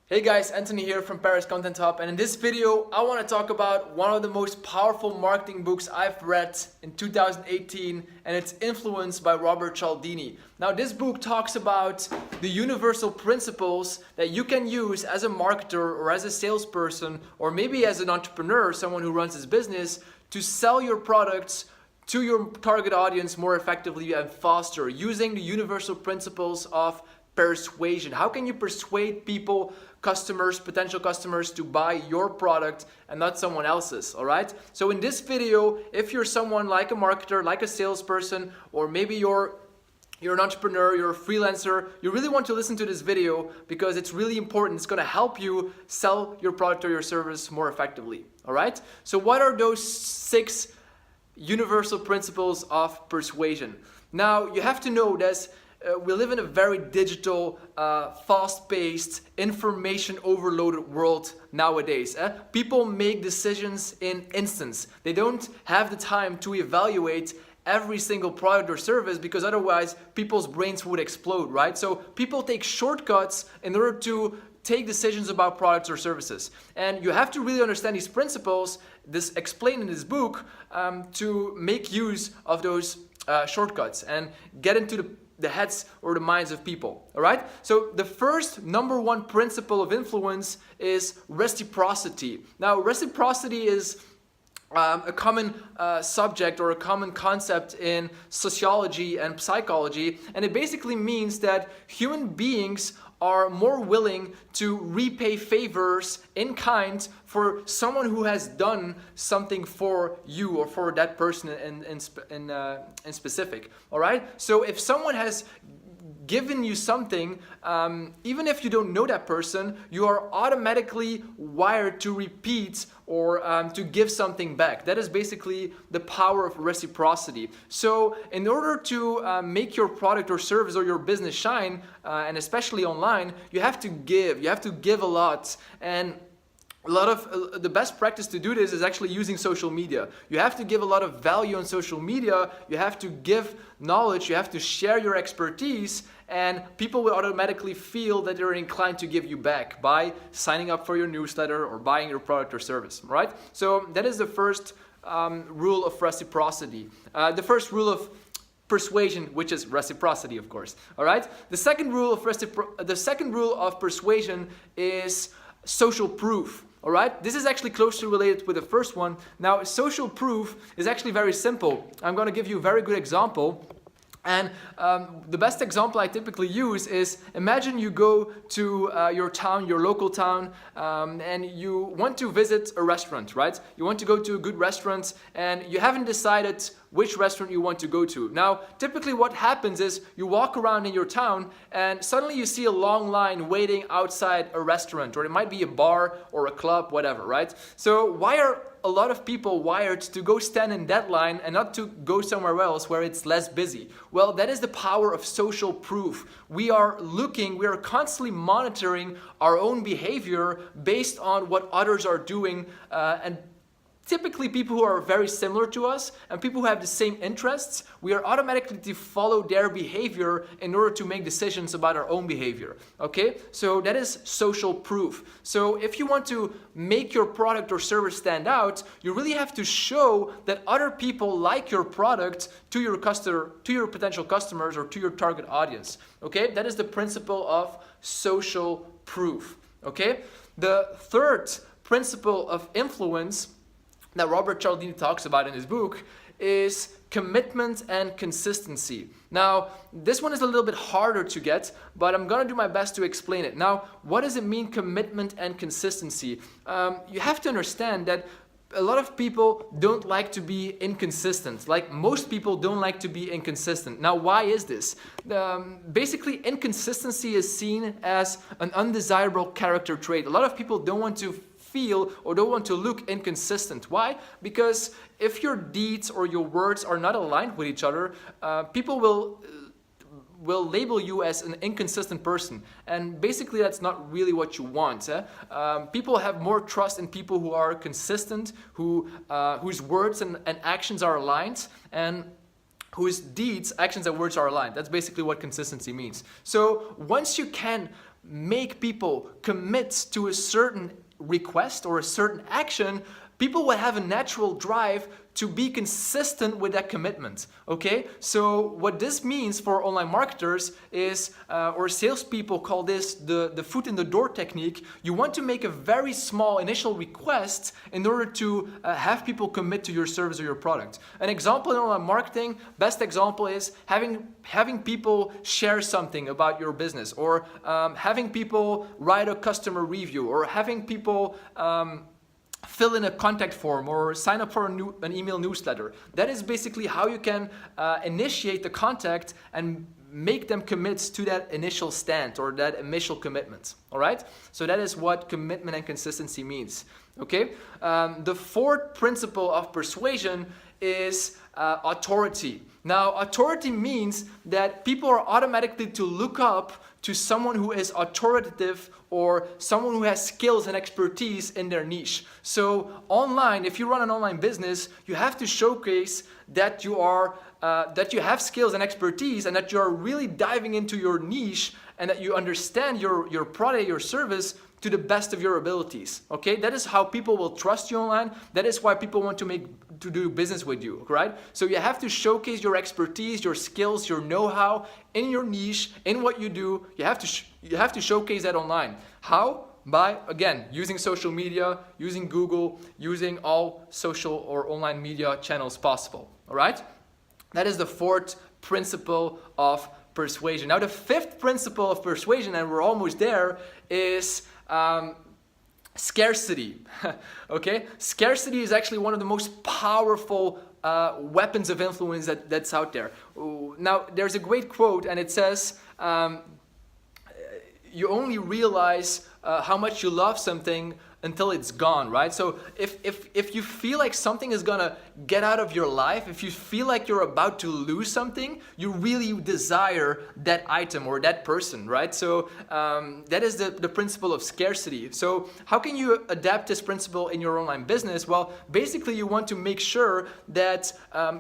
Hey guys, Anthony here from Paris Content Hub, and in this video I want to talk about one of the most powerful marketing books I've read in 2018, and it's Influence by Robert Cialdini. Now this book talks about the universal principles that you can use as a marketer or as a salesperson or maybe as an entrepreneur, someone who runs his business, to sell your products to your target audience more effectively and faster using the universal principles of persuasion. How can you persuade people, customers, potential customers, to buy your product and not someone else's, all right? So in this video, if you're someone like a marketer, like a salesperson, or maybe you're an entrepreneur, you're a freelancer, you really want to listen to this video because it's really important. It's going to help you sell your product or your service more effectively, all right? So what are those 6 universal principles of persuasion? Now, you have to know this. We live in a very digital, fast-paced, information-overloaded world nowadays. People make decisions in instants. They don't have the time to evaluate every single product or service because otherwise people's brains would explode, right? So people take shortcuts in order to take decisions about products or services. And you have to really understand these principles, this explained in this book, to make use of those shortcuts and get into the heads or the minds of people, all right? So the first number 1 principle of influence is reciprocity. Now, reciprocity is a common subject or a common concept in sociology and psychology, and it basically means that human beings are more willing to repay favors in kind for someone who has done something for you or for that person in specific. All right? So if someone has given you something, even if you don't know that person, you are automatically wired to repeat or to give something back. That is basically the power of reciprocity. So in order to make your product or service or your business shine, and especially online, you have to give. You have to give a lot. And a lot of the best practice to do this is actually using social media. You have to give a lot of value on social media. You have to give knowledge. You have to share your expertise, and people will automatically feel that they're inclined to give you back by signing up for your newsletter or buying your product or service, right? So that is the first rule of reciprocity. The first rule of persuasion, which is reciprocity, of course. All right. The second rule of persuasion is social proof. All right, this is actually closely related with the first one. Now, social proof is actually very simple. I'm going to give you a very good example. And the best example I typically use is, imagine you go to your town, your local town, and you want to visit a restaurant, right? You want to go to a good restaurant and you haven't decided which restaurant you want to go to. Now, typically what happens is you walk around in your town and suddenly you see a long line waiting outside a restaurant, or it might be a bar or a club, whatever, right? So why are a lot of people wired to go stand in that line and not to go somewhere else where it's less busy? Well, that is the power of social proof. We are constantly monitoring our own behavior based on what others are doing, and typically people who are very similar to us and people who have the same interests, we are automatically to follow their behavior in order to make decisions about our own behavior. Okay? So that is social proof. So if you want to make your product or service stand out, you really have to show that other people like your product to your potential customers or to your target audience. Okay? That is the principle of social proof. Okay? The third principle of influence that Robert Cialdini talks about in his book is commitment and consistency. Now, this one is a little bit harder to get, but I'm going to do my best to explain it. Now, what does it mean, commitment and consistency? You have to understand that a lot of people don't like to be inconsistent. Like, most people don't like to be inconsistent. Now, why is this? Basically, inconsistency is seen as an undesirable character trait. A lot of people don't want to feel or don't want to look inconsistent. Why? Because if your deeds or your words are not aligned with each other, people will label you as an inconsistent person, and basically that's not really what you want. People have more trust in people who are consistent, whose words and actions are aligned, and whose deeds, actions and words are aligned. That's basically what consistency means. So once you can make people commit to a certain request or a certain action, people will have a natural drive to be consistent with that commitment, okay? So what this means for online marketers is, or salespeople call this the foot in the door technique. You want to make a very small initial request in order to have people commit to your service or your product. An example in online marketing, best example is having people share something about your business, or having people write a customer review, or having people fill in a contact form or sign up for an email newsletter. That is basically how you can initiate the contact and make them commit to that initial stand or that initial commitment. All right? So that is what commitment and consistency means. Okay? The fourth principle of persuasion is authority. Now, authority means that people are automatically to look up to someone who is authoritative or someone who has skills and expertise in their niche. So online, if you run an online business, you have to showcase that you have skills and expertise, and that you are really diving into your niche, and that you understand your product, your service to the best of your abilities. Okay, that is how people will trust you online. That is why people want to do business with you, right? So you have to showcase your expertise, your skills, your know-how in your niche, in what you do. You have to showcase that online. How? By, again, using social media, using Google, using all social or online media channels possible. All right? That is the fourth principle of persuasion. Now, the fifth principle of persuasion, and we're almost there, is scarcity. Okay? Scarcity is actually one of the most powerful weapons of influence that's out there. Now, there's a great quote, and it says, you only realize how much you love something until it's gone, right? So if you feel like something is gonna get out of your life, if you feel like you're about to lose something, you really desire that item or that person, right? So that is the principle of scarcity. So how can you adapt this principle in your online business? Well, basically you want to make sure that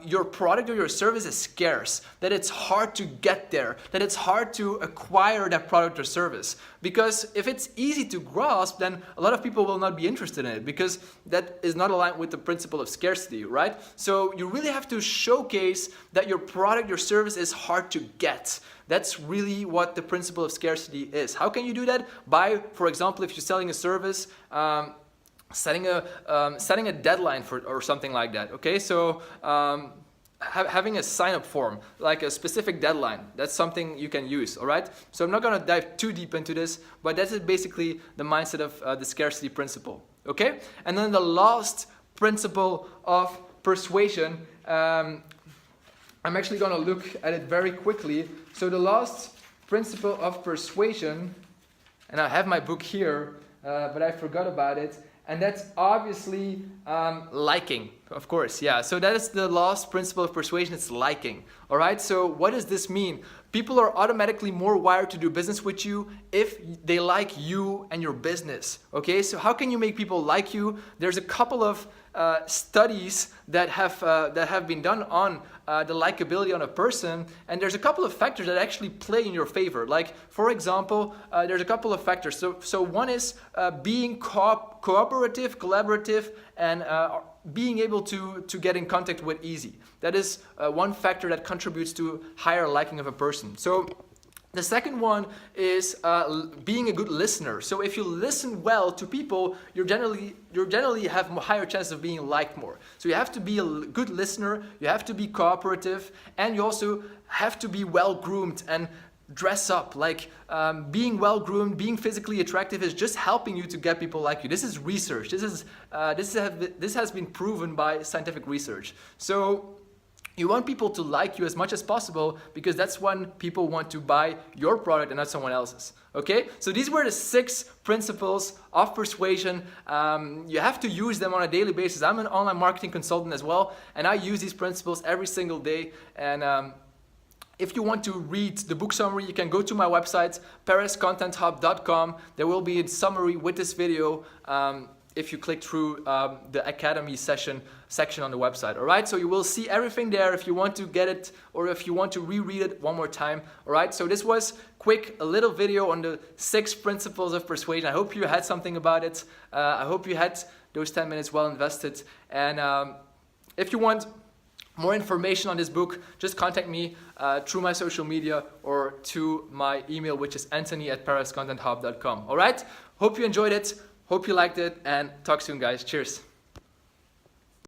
your product or your service is scarce, that it's hard to get there, that it's hard to acquire that product or service. Because if it's easy to grasp, then a lot of people will not be interested in it, because that is not aligned with the principle of scarcity, right? So you really have to showcase that your product, your service is hard to get. That's really what the principle of scarcity is. How can you do that? By, for example, if you're selling a service, setting a deadline for or something like that. Okay, so having a sign-up form, like a specific deadline, that's something you can use, all right? So I'm not going to dive too deep into this, but that is basically the mindset of the scarcity principle, okay? And then the last principle of persuasion, I'm actually going to look at it very quickly. So the last principle of persuasion, and I have my book here, but I forgot about it, and that's obviously liking, of course, yeah. So that is the last principle of persuasion, it's liking, all right? So what does this mean? People are automatically more wired to do business with you if they like you and your business, okay? So how can you make people like you? There's a couple of studies that have been done on the likability on a person, and there's a couple of factors that actually play in your favor. Like, for example, there's a couple of factors. So one is being cooperative, collaborative, and being able to get in contact with easy. That is one factor that contributes to higher liking of a person. So the second one is being a good listener. So if you listen well to people, you generally have higher chance of being liked more. So you have to be a good listener, you have to be cooperative, and you also have to be well-groomed and dress up. Like being well-groomed, being physically attractive is just helping you to get people like you. This is research. This has been proven by scientific research. So you want people to like you as much as possible, because that's when people want to buy your product and not someone else's. Okay? So these were the 6 principles of persuasion. You have to use them on a daily basis. I'm an online marketing consultant as well, and I use these principles every single day. And if you want to read the book summary, you can go to my website, pariscontenthub.com. There will be a summary with this video. if you click through the Academy section on the website. All right, so you will see everything there if you want to get it or if you want to reread it one more time. All right, so this was a little video on the 6 principles of persuasion. I hope you had something about it. I hope you had those 10 minutes well invested. And if you want more information on this book, just contact me through my social media or to my email, which is anthony@perezcontenthub.com. All right, hope you enjoyed it. Hope you liked it, and talk soon, guys. Cheers.